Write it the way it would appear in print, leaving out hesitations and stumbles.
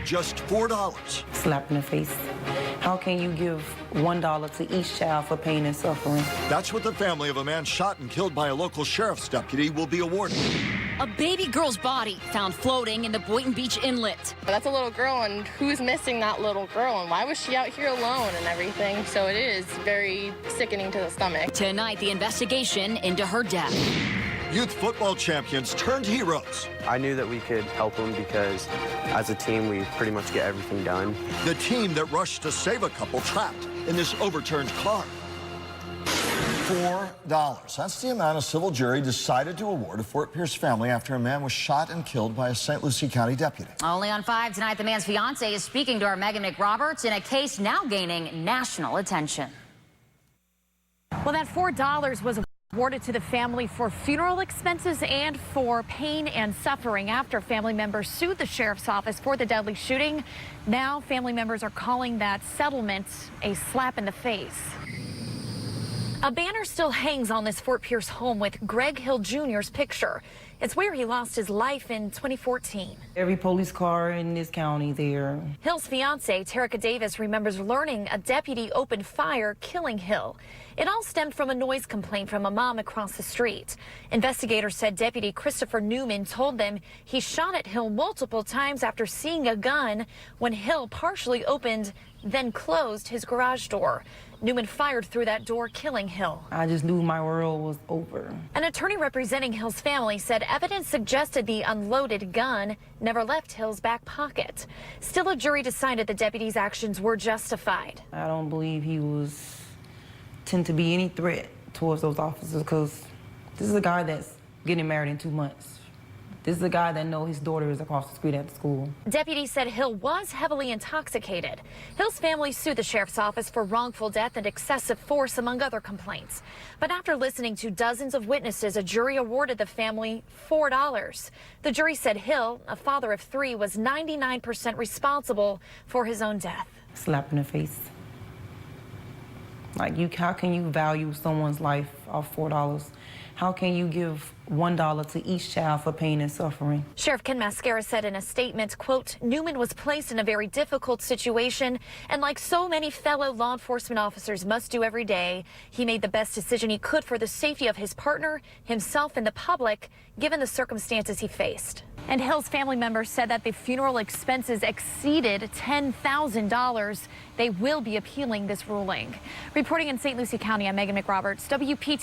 just $4. Slap in the face. How can you give $1 to each child for pain and suffering? That's what the family of a man shot and killed by a local sheriff's deputy will be awarded. A baby girl's body found floating in the Boynton Beach Inlet. That's a little girl, and who's missing that little girl, and why was she out here alone and everything? So it is very sickening to the stomach. Tonight, the investigation into her death. Youth football champions turned heroes. I knew that we could help them because as a team, we pretty much get everything done. The team that rushed to save a couple trapped in this overturned car. $4. That's the amount a civil jury decided to award a Fort Pierce family after a man was shot and killed by a St. Lucie County deputy. Only on 5 tonight, the man's fiance is speaking to our Megan McRoberts in a case now gaining national attention. Well, that $4 was awarded to the family for funeral expenses and for pain and suffering after family members sued the sheriff's office for the deadly shooting. Now family members are calling that settlement a slap in the face. A banner still hangs on this Fort Pierce home with Greg Hill Jr.'s picture. It's where he lost his life in 2014. Every police car in this county there. Hill's fiancee, Terica Davis, remembers learning a deputy opened fire, killing Hill. It all stemmed from a noise complaint from a mom across the street. Investigators said Deputy Christopher Newman told them he shot at Hill multiple times after seeing a gun when Hill partially opened, then closed his garage door. Newman fired through that door, killing Hill. I just knew my world was over. An attorney representing Hill's family said evidence suggested the unloaded gun never left Hill's back pocket. Still, a jury decided the deputy's actions were justified. I don't believe he tend to be any threat towards those officers because this is a guy that's getting married in 2 months. This is a guy that knows his daughter is across the street at the school. Deputies said Hill was heavily intoxicated. Hill's family sued the sheriff's office for wrongful death and excessive force, among other complaints. But after listening to dozens of witnesses, a jury awarded the family $4. The jury said Hill, a father of 3, was 99% responsible for his own death. Slap in the face. Like, how can you value someone's life off $4? How can you give $1 to each child for pain and suffering? Sheriff Ken Mascara said in a statement, quote, Newman was placed in a very difficult situation, and like so many fellow law enforcement officers must do every day, he made the best decision he could for the safety of his partner, himself, and the public, given the circumstances he faced. And Hill's family members said that the funeral expenses exceeded $10,000. They will be appealing this ruling. Reporting in St. Lucie County, I'm Megan McRoberts, WPTV.